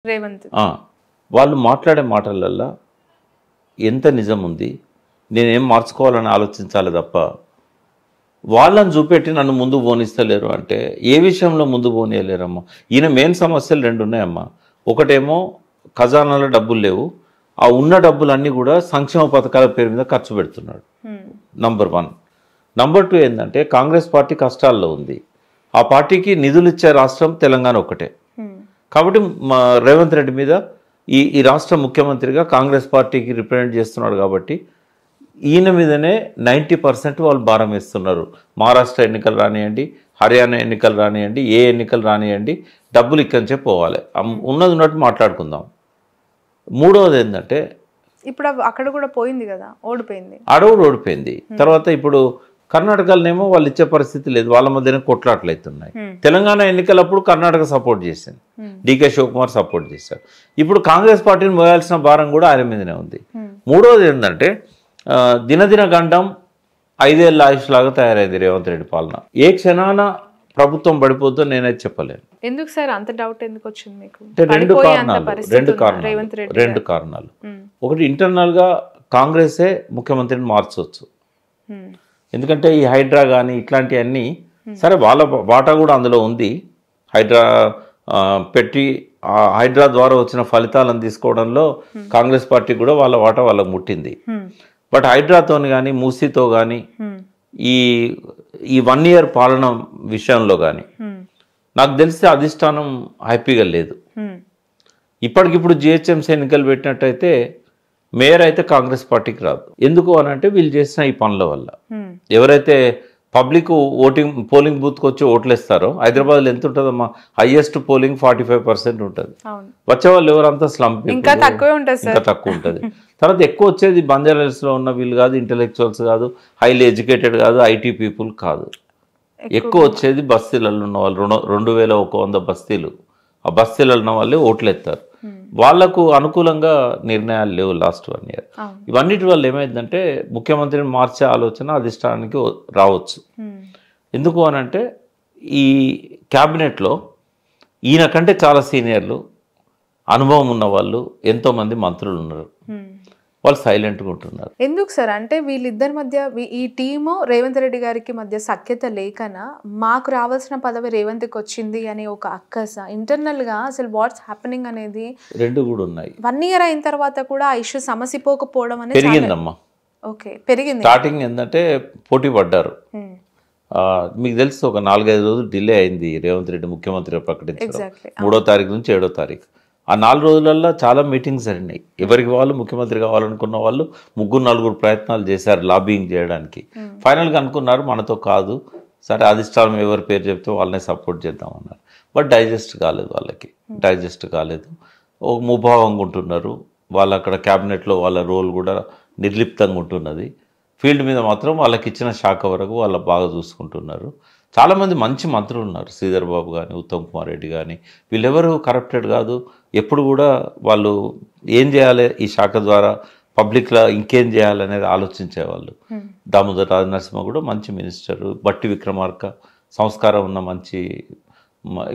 రేవంత్ వాళ్ళు మాట్లాడే మాటలల్లో ఎంత నిజం ఉంది, నేనేం మార్చుకోవాలని ఆలోచించాలి తప్ప వాళ్ళని చూపెట్టి నన్ను ముందు పోనిస్తలేరు అంటే ఏ విషయంలో ముందు పోనీయలేరమ్మా. ఈయన మెయిన్ సమస్యలు రెండు ఉన్నాయమ్మా. ఒకటేమో ఖజానాలో డబ్బులు లేవు, ఆ ఉన్న డబ్బులన్నీ కూడా సంక్షేమ పథకాల పేరు మీద ఖర్చు పెడుతున్నాడు. నంబర్ 1. నంబర్ 2 ఏంటంటే కాంగ్రెస్ పార్టీ కష్టాల్లో ఉంది, ఆ పార్టీకి నిధులు ఇచ్చే రాష్ట్రం తెలంగాణ ఒకటే. కాబట్టి రేవంత్ రెడ్డి మీద ఈ రాష్ట్ర ముఖ్యమంత్రిగా కాంగ్రెస్ పార్టీకి రిప్రజెంట్ చేస్తున్నాడు కాబట్టి ఈయన మీదనే 90% వాళ్ళు భారం వేస్తున్నారు. మహారాష్ట్ర ఎన్నికలు రానియండి, హర్యానా ఎన్నికలు రానియండి, ఏ ఎన్నికలు రానియండి, డబ్బులు ఇక్కడి నుంచే పోవాలి. ఉన్నది ఉన్నట్టు మాట్లాడుకుందాం. మూడవది ఏంటంటే ఇప్పుడు అక్కడ కూడా పోయింది కదా, ఓడిపోయింది, అడవుడు ఓడిపోయింది. తర్వాత ఇప్పుడు కర్ణాటకలోనేమో వాళ్ళు ఇచ్చే పరిస్థితి లేదు, వాళ్ళ మధ్యనే కొట్లాట్లు అవుతున్నాయి. తెలంగాణ ఎన్నికలప్పుడు కర్ణాటక సపోర్ట్ చేసింది, డికే శివకుమార్ సపోర్ట్ చేశారు. ఇప్పుడు కాంగ్రెస్ పార్టీని మోయాల్సిన భారం కూడా ఆయన మీదనే ఉంది. మూడవది ఏంటంటే దినదిన గండం 5 ఏళ్ళ ఆయుష్ లాగా తయారైంది రేవంత్ రెడ్డి పాలన. ఏ క్షణాన ప్రభుత్వం పడిపోద్దో నేనైతే చెప్పలేను. ఎందుకు సార్ అంత డౌట్ ఎందుకు వచ్చింది మీకు? రెండు కారణాలు. ఒకటి, ఇంటర్నల్ గా కాంగ్రెసే ముఖ్యమంత్రిని మార్చవచ్చు. ఎందుకంటే ఈ హైడ్రా కానీ ఇట్లాంటివన్నీ సరే వాళ్ళ వాటా కూడా అందులో ఉంది. హైడ్రా పెట్టి హైడ్రా ద్వారా వచ్చిన ఫలితాలను తీసుకోవడంలో కాంగ్రెస్ పార్టీ కూడా వాళ్ళ వాటా వాళ్ళకు ముట్టింది. బట్ హైడ్రాతోని కానీ మూసీతో కానీ ఈ 1 year పాలన విషయంలో కానీ నాకు తెలిసి అధిష్టానం హ్యాపీగా లేదు. ఇప్పటికిప్పుడు జిహెచ్ఎంసీ ఎన్నికలు పెట్టినట్టయితే మేయర్ అయితే కాంగ్రెస్ పార్టీకి రాదు. ఎందుకు అని అంటే వీళ్ళు చేసిన ఈ పనుల వల్ల. ఎవరైతే పబ్లిక్ పోలింగ్ బూత్కి వచ్చి ఓట్లేస్తారో, హైదరాబాద్లో ఎంత ఉంటుందమ్మా, హైయెస్ట్ పోలింగ్ 45% ఉంటుంది. వచ్చే వాళ్ళు ఎవరంతా స్లంప్, ఇంకా తక్కువ ఉంటుంది. తర్వాత ఎక్కువ వచ్చేది బంజారాహిల్స్లో ఉన్న వీళ్ళు కాదు, ఇంటెలెక్చువల్స్ కాదు, హైలీ ఎడ్యుకేటెడ్ కాదు, ఐటీ పీపుల్ కాదు. ఎక్కువ వచ్చేది బస్తీలలో ఉన్న వాళ్ళు. 2100 బస్తీలు, ఆ బస్తీలలో ఉన్న వాళ్ళే ఓట్లేస్తారు. వాళ్లకు అనుకూలంగా నిర్ణయాలు లేవు లాస్ట్ 1 year. ఇవన్నిటి వల్ల ఏమైందంటే ముఖ్యమంత్రిని మార్చే ఆలోచన అధిష్టానానికి రావచ్చు. ఎందుకు అనంటే ఈ క్యాబినెట్లో ఈయన కంటే చాలా సీనియర్లు, అనుభవం ఉన్న వాళ్ళు ఎంతోమంది మంత్రులు ఉన్నారు. వాళ్ళు సైలెంట్గా ఉంటున్నారు. ఎందుకు సార్ అంటే వీళ్ళిద్దరి మధ్య, ఈ టీము రేవంత్ రెడ్డి గారికి మధ్య సఖ్యత లేకనా మాకు రావాల్సిన పదవి రేవంత్కి వచ్చింది అని ఒక అక్కస, ఇంటర్నల్గా అసలు వాట్స్ హ్యాపెనింగ్ అనేది రెండు కూడా ఉన్నాయి. 1 year అయిన తర్వాత కూడా ఆ ఇష్యూ సమసిపోకపోవడం అనేది పెరిగిందమ్మా. ఓకే, పెరిగింది. స్టార్టింగ్ ఏంటంటే పోటీ పడ్డారు. మీకు తెలుసు ఒక 4-5 రోజులు డిలే అయింది రేవంత్ రెడ్డి ముఖ్యమంత్రిగా ప్రకటించడం. 3వ తారీఖు నుంచి 7వ తారీఖు. ఆ 4 రోజులలో చాలా మీటింగ్స్ జరిగినాయి. ఎవరికి వాళ్ళు ముఖ్యమంత్రి కావాలనుకున్న వాళ్ళు 3-4 ప్రయత్నాలు చేశారు లాబింగ్ చేయడానికి. ఫైనల్గా అనుకున్నారు మనతో కాదు, సరే అధిష్టానం ఎవరి పేరు చెప్తే వాళ్ళనే సపోర్ట్ చేద్దామన్నారు. బట్ డైజెస్ట్ కాలేదు, వాళ్ళకి డైజెస్ట్ కాలేదు. ఒక ముభావంగా ఉంటున్నారు వాళ్ళు. అక్కడ క్యాబినెట్లో వాళ్ళ రోల్ కూడా నిర్లిప్తంగా ఉంటున్నది. ఫీల్డ్ మీద మాత్రం వాళ్ళకి ఇచ్చిన శాఖ వరకు వాళ్ళు బాగా చూసుకుంటున్నారు. చాలామంది మంచి మంత్రులు ఉన్నారు, శ్రీధర్ బాబు కానీ, ఉత్తమ్ కుమార్ రెడ్డి కానీ. వీళ్ళెవరు కరప్టెడ్ కాదు. ఎప్పుడు కూడా వాళ్ళు ఏం చేయాలి ఈ శాఖ ద్వారా, పబ్లిక్లో ఇంకేం చేయాలనేది ఆలోచించేవాళ్ళు. దామోదర్ రాజనరసింహ కూడా మంచి మినిస్టరు, బట్టి విక్రమార్క సంస్కారం ఉన్న మంచి,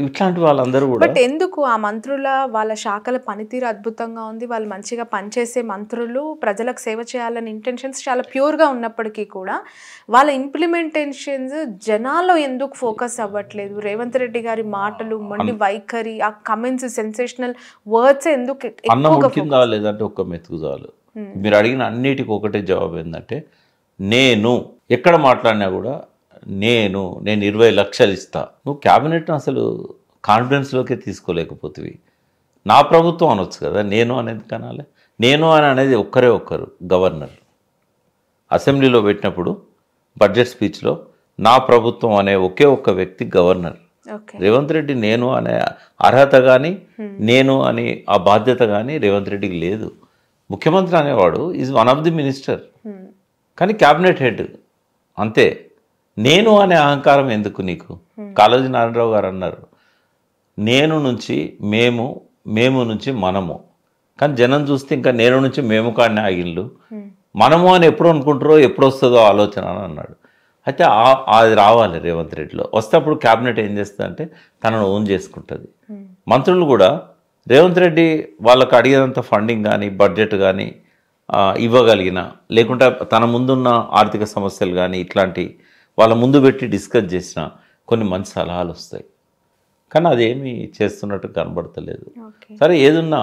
ఇట్లాంటి వాళ్ళందరూ కూడా. బట్ ఎందుకు ఆ మంత్రుల వాళ్ళ శాఖల పనితీరు అద్భుతంగా ఉంది, వాళ్ళు మంచిగా పనిచేసే మంత్రులు, ప్రజలకు సేవ చేయాలని ఇంటెన్షన్స్ చాలా ప్యూర్గా ఉన్నప్పటికీ కూడా వాళ్ళ ఇంప్లిమెంటేషన్స్ జనాల్లో ఎందుకు ఫోకస్ అవ్వట్లేదు? రేవంత్ రెడ్డి గారి మాటలు, మొండి వైఖరి, ఆ కమెంట్స్, సెన్సేషనల్ వర్డ్స్ ఎందుకు? అన్నం ఉడికిందా లేదంటే ఒక్క మెతుకు చాలు. మీరు అడిగిన అన్నిటికీ ఒకటే జవాబు ఏంటంటే, నేను ఎక్కడ మాట్లాడినా కూడా నేను 20 లక్షలు ఇస్తా. నువ్వు క్యాబినెట్ను అసలు కాన్ఫిడెన్స్లోకే తీసుకోలేకపోతుంది. నా ప్రభుత్వం అనొచ్చు కదా, నేను అనేది కనాలి. నేను అనేది ఒక్కరు గవర్నర్. అసెంబ్లీలో పెట్టినప్పుడు బడ్జెట్ స్పీచ్లో నా ప్రభుత్వం అనే ఒక్క వ్యక్తి గవర్నర్. రేవంత్ రెడ్డి నేను అనే అర్హత కానీ, నేను అని ఆ బాధ్యత కానీ రేవంత్ రెడ్డికి లేదు. ముఖ్యమంత్రి అనేవాడు is one of the minister, కానీ క్యాబినెట్ హెడ్ అంతే. నేను అనే అహంకారం ఎందుకు నీకు? కాళోజీ నారాయణరావు గారు అన్నారు, నేను నుంచి మేము, మేము నుంచి మనము. కానీ జనం చూస్తే ఇంకా నేను నుంచి మేము కానీ ఆగిళ్ళు, మనము అని ఎప్పుడు అనుకుంటారో ఎప్పుడు వస్తుందో ఆలోచన అని అన్నాడు. అయితే అది రావాలి రేవంత్ రెడ్డిలో. వస్తే అప్పుడు క్యాబినెట్ ఏం చేస్తుందంటే తనను ఓన్ చేసుకుంటుంది. మంత్రులు కూడా రేవంత్ రెడ్డి వాళ్ళకు అడిగినంత ఫండింగ్ కానీ బడ్జెట్ కానీ ఇవ్వగలిగిన, లేకుంటే తన ముందున్న ఆర్థిక సమస్యలు కానీ ఇట్లాంటి వాళ్ళ ముందు పెట్టి డిస్కస్ చేసిన కొన్ని మంచి సలహాలు వస్తాయి. కానీ అదేమీ చేస్తున్నట్టు కనబడతలేదు. సరే, ఏదున్నా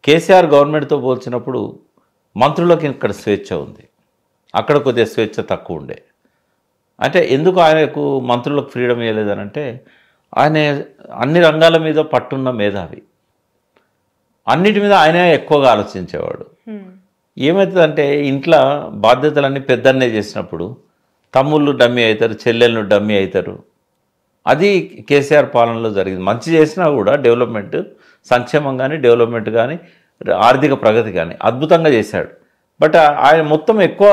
కేసీఆర్ గవర్నమెంట్తో పోల్చినప్పుడు మంత్రులకు ఇక్కడ స్వేచ్ఛ ఉంది, అక్కడ కొద్దిగా స్వేచ్ఛ తక్కువ ఉండే. అంటే ఎందుకు ఆయనకు మంత్రులకు ఫ్రీడమ్ ఇవ్వలేదనంటే, ఆయన అన్ని రంగాల మీద పట్టున్న మేధావి, అన్నిటి మీద ఆయనే ఎక్కువగా ఆలోచించేవాడు. ఏమవుతుందంటే ఇంట్లో బాధ్యతలన్నీ పెద్దన్నే చేసినప్పుడు తమ్ముళ్ళు డమ్మీ అవుతారు, చెల్లెళ్ళు డమ్మీ అవుతారు. అది కేసీఆర్ పాలనలో జరిగింది. మంచి చేసినా కూడా డెవలప్మెంట్, సంక్షేమం కానీ డెవలప్మెంట్ కానీ ఆర్థిక ప్రగతి కానీ అద్భుతంగా చేశాడు. బట్ ఆయన మొత్తం ఎక్కువ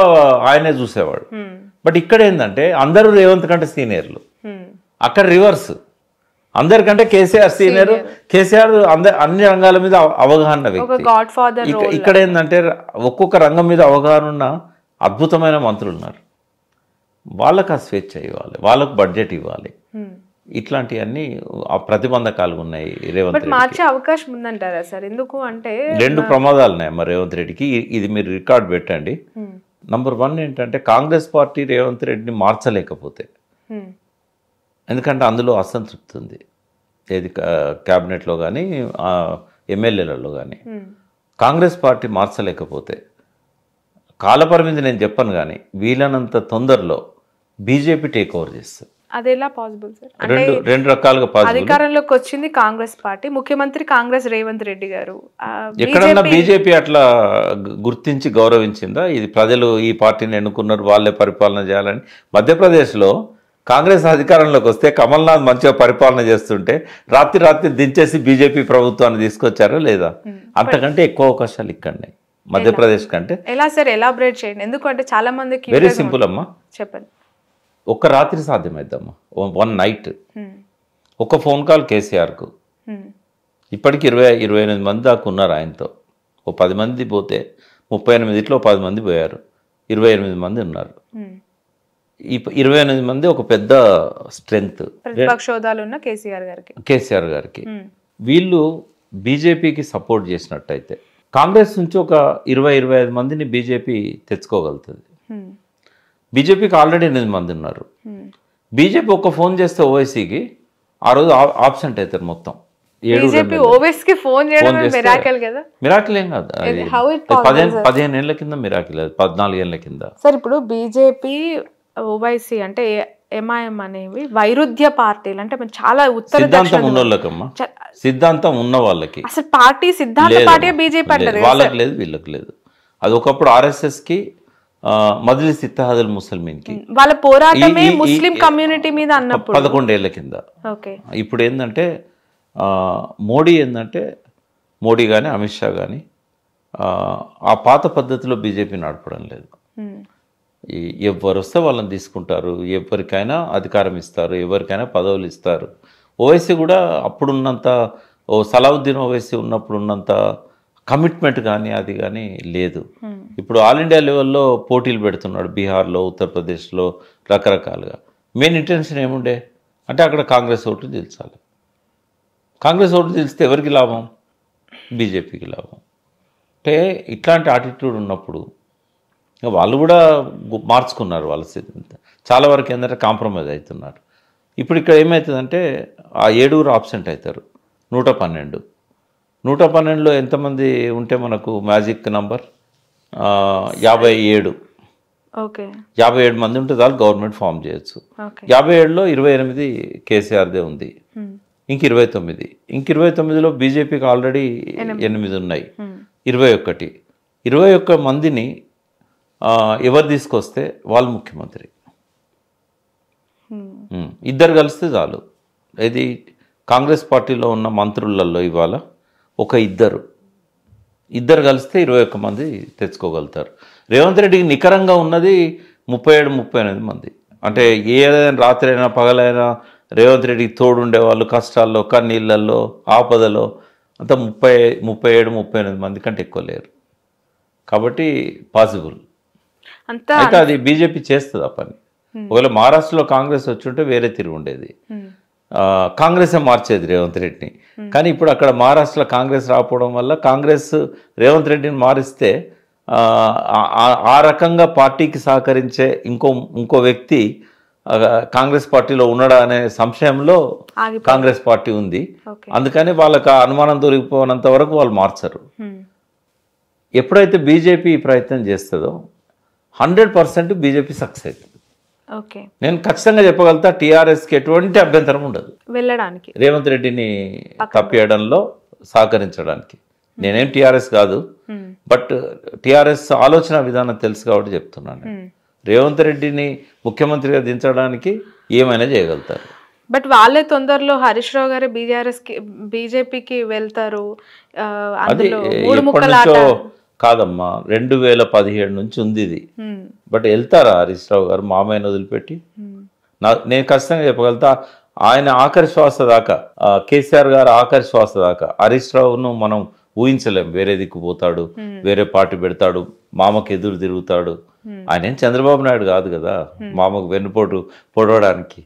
ఆయనే చూసేవాడు. బట్ ఇక్కడ ఏంటంటే అందరూ రేవంత్ కంటే సీనియర్లు, అక్కడ రివర్స్, అందరికంటే కేసీఆర్ సీనియర్. కేసీఆర్ అన్ని రంగాల మీద అవగాహన వ్యక్తి. ఇక్కడ ఏంటంటే ఒక్కొక్క రంగం మీద అవగాహన ఉన్న అద్భుతమైన మంత్రులు ఉన్నారు. వాళ్ళకు ఆ స్వేచ్ఛ ఇవ్వాలి, వాళ్ళకు బడ్జెట్ ఇవ్వాలి. ఇట్లాంటివన్నీ ప్రతిబంధకాలు ఉన్నాయి రేవంత్ రెడ్డి. మార్చే అవకాశం ఉందంటారా సార్? ఎందుకు అంటే రెండు ప్రమాదాలు ఉన్నాయి అమ్మ రేవంత్ రెడ్డికి. ఇది మీరు రికార్డ్ పెట్టండి. నంబర్ 1 ఏంటంటే కాంగ్రెస్ పార్టీ రేవంత్ రెడ్డిని మార్చలేకపోతే, ఎందుకంటే అందులో అసంతృప్తి ఉంది, ఏది క్యాబినెట్లో కానీ ఎమ్మెల్యేలలో కానీ. కాంగ్రెస్ పార్టీ మార్చలేకపోతే కాలపరిమితి నేను చెప్పను, కానీ వీలైనంత తొందరలో బీజేపీ టేక్ ఓవర్ చేస్తుంది. అది ఎలా పాసిబుల్ సార్? రెండు రకాలుగా పాసిబుల్. అధికారంలోకి వచ్చింది కాంగ్రెస్ పార్టీ, ముఖ్యమంత్రి కాంగ్రెస్ రేవంత్ రెడ్డి గారు. ఎక్కడన్నా బీజేపీ అట్లా గుర్తించి గౌరవించిందా? ఇది ప్రజలు ఈ పార్టీని ఎన్నుకున్నారు, వాళ్ళే పరిపాలన చేయాలని. మధ్యప్రదేశ్లో కాంగ్రెస్ అధికారంలోకి వస్తే కమల్నాథ్ మంచిగా పరిపాలన చేస్తుంటే రాత్రి దించేసి బీజేపీ ప్రభుత్వాన్ని తీసుకొచ్చారా లేదా? అంతకంటే ఎక్కువ అవకాశాలు ఇక్కడనే మధ్యప్రదేశ్ కంటే. ఎలా సార్, ఎలాబరేట్ చేయండి. ఎందుకంటే చాలా మందికి వెరీ సింపుల్ అమ్మా, చెప్పండి. ఒక్క రాత్రి సాధ్యమైద్దమ్మా, 1 నైట్. ఒక ఫోన్ కాల్ కేసీఆర్కు. ఇప్పటికి 28 మంది దాకా ఉన్నారు ఆయనతో. ఓ 10 మంది పోతే 38లో 10 మంది పోయారు, 28 మంది ఉన్నారు. ఈ 28 మంది ఒక పెద్ద స్ట్రెంగ్త్. ప్రతిపక్షోదాలు ఉన్న కేసీఆర్ గారికి. వీళ్ళు బీజేపీకి సపోర్ట్ చేసినట్టయితే కాంగ్రెస్ నుంచి ఒక 20-25 మందిని బీజేపీ తెచ్చుకోగలుగుతుంది. బీజేపీకి ఆల్రెడీ 8 మంది ఉన్నారు. బీజేపీ ఒక ఫోన్ చేస్తే ఓవైసీకి ఆ రోజు ఆబ్సెంట్ అవుతారు మొత్తం. మిరాకిల్ ఏం కాదు, 15 ఏళ్ల కింద మిరాకిల్, 14 ఏళ్ల కింద. సార్ ఇప్పుడు బీజేపీ ఓవైసీ అంటే ఎంఐఎం అనేవి వైరుధ్య పార్టీలు, అంటే చాలా ఉత్తర సిద్ధాంతం ఉన్న వాళ్ళకమ్మా, సిద్ధాంతం ఉన్న వాళ్ళకి. అసలు పార్టీ సిద్ధాంత పార్టీ బీజేపీ అంటారు, వాళ్ళకి లేదు వీళ్ళకి లేదు. అది ఒకప్పుడు ఆర్ఎస్ఎస్ కి, మజ్లిస్ ఇత్తహాదుల్ ముస్లిమీన్కి వాళ్ళ పోరాటమే ముస్లిం కమ్యూనిటీ మీద అన్నప్పుడు 11 ఏళ్ల కింద. ఇప్పుడు ఏంటంటే మోడీ కానీ అమిత్ షా కానీ ఆ పాత పద్ధతిలో బీజేపీ నడపడం లేదు. ఎవరు వస్తే వాళ్ళని తీసుకుంటారు, ఎవరికైనా అధికారం ఇస్తారు, ఎవరికైనా పదవులు ఇస్తారు. ఓవైసీ కూడా అప్పుడున్నంత, సలావుద్దీన్ ఓవైసీ ఉన్నప్పుడు ఉన్నంత కమిట్మెంట్ కానీ అది కానీ లేదు. ఇప్పుడు ఆల్ ఇండియా లెవెల్లో పోటీలు పెడుతున్నాడు, బీహార్లో, ఉత్తరప్రదేశ్లో రకరకాలుగా. మెయిన్ ఇంటెన్షన్ ఏముండే అంటే అక్కడ కాంగ్రెస్ ఓటు గెలిచాలి. కాంగ్రెస్ ఓటు గెలిస్తే ఎవరికి లాభం? బీజేపీకి లాభం. అంటే ఇట్లాంటి యాటిట్యూడ్ ఉన్నప్పుడు వాళ్ళు కూడా మార్చుకున్నారు వాళ్ళ స్థితి. చాలా వరకు ఏంటంటే కాంప్రమైజ్ అవుతున్నారు. ఇప్పుడు ఇక్కడ ఏమవుతుందంటే ఆ 7 ఆబ్సెంట్ అవుతారు. 112లో ఎంతమంది ఉంటే మనకు మ్యాజిక్ నంబర్ 57. 57 మంది ఉంటే చాలు గవర్నమెంట్ ఫామ్ చేయొచ్చు. 57లో 28 కేసీఆర్దే ఉంది, ఇంక 29. ఇంక 29లో బీజేపీకి ఆల్రెడీ 8 ఉన్నాయి, 21 మందిని ఎవరు తీసుకొస్తే వాళ్ళు ముఖ్యమంత్రి. ఇద్దరు కలిస్తే చాలు. ఇది కాంగ్రెస్ పార్టీలో ఉన్న మంత్రులలో ఇవాళ ఒక ఇద్దరు కలిస్తే 21 మంది తెచ్చుకోగలుగుతారు. రేవంత్ రెడ్డికి నికరంగా ఉన్నది 37-38 మంది. అంటే ఏదైనా రాత్రి అయినా పగలైనా రేవంత్ రెడ్డికి తోడుండేవాళ్ళు, కష్టాల్లో, కన్నీళ్ళల్లో, ఆపదలో అంతా 37-38 మంది కంటే ఎక్కువ లేరు. కాబట్టి పాసిబుల్. అయితే అది బీజేపీ చేస్తుంది ఆ పని. ఒకవేళ మహారాష్ట్రలో కాంగ్రెస్ వచ్చి ఉంటే వేరే తిరిగి ఉండేది. కాంగ్రెసే మార్చేది రేవంత్ రెడ్డిని. కానీ ఇప్పుడు అక్కడ మహారాష్ట్రలో కాంగ్రెస్ రాకపోవడం వల్ల కాంగ్రెస్ రేవంత్ రెడ్డిని మారిస్తే ఆ రకంగా పార్టీకి సహకరించే ఇంకో వ్యక్తి కాంగ్రెస్ పార్టీలో ఉన్నాడా అనే సంశయంలో కాంగ్రెస్ పార్టీ ఉంది. అందుకని వాళ్ళకి అనుమానం దొరికిపోయినంత వరకు వాళ్ళు మార్చరు. ఎప్పుడైతే బీజేపీ ప్రయత్నం చేస్తుందో 100% బీజేపీ సక్సెస్ అవుతుంది. నేను ఖచ్చితంగా చెప్పగలుగుతా, టీఆర్ఎస్కి ఎటువంటి అభ్యంతరం ఉండదు వెళ్ళడానికి, రేవంత్ రెడ్డిని తప్పియడంలో సహకరించడానికి. నేనేం టీఆర్ఎస్ కాదు, బట్ టీఆర్ఎస్ ఆలోచన విధానం తెలుసు కాబట్టి చెప్తున్నాను. రేవంత్ రెడ్డిని ముఖ్యమంత్రిగా దించడానికి ఏమైనా చేయగలుగుతారు. బట్ వాళ్ళే తొందరలో హరీష్ రావు గారు బీజేపీకి వెళ్తారు. అది కాదమ్మా, 2017 నుంచి ఉంది ఇది. బట్ వెళ్తారా హరీష్ రావు గారు మామయ్యను వదిలిపెట్టి? నేను ఖచ్చితంగా చెప్పగలుగుతా, ఆయన ఆఖరి శ్వాస దాకా, కేసీఆర్ గారు ఆఖరి శ్వాస దాకా హరీష్ రావును మనం ఊహించలేం. వేరే దిక్కు పోతాడు, వేరే పార్టీ పెడతాడు, మామకు ఎదురు తిరుగుతాడు. ఆయన ఏం చంద్రబాబు నాయుడు కాదు కదా మామకు వెన్నుపోటు పొడవడానికి.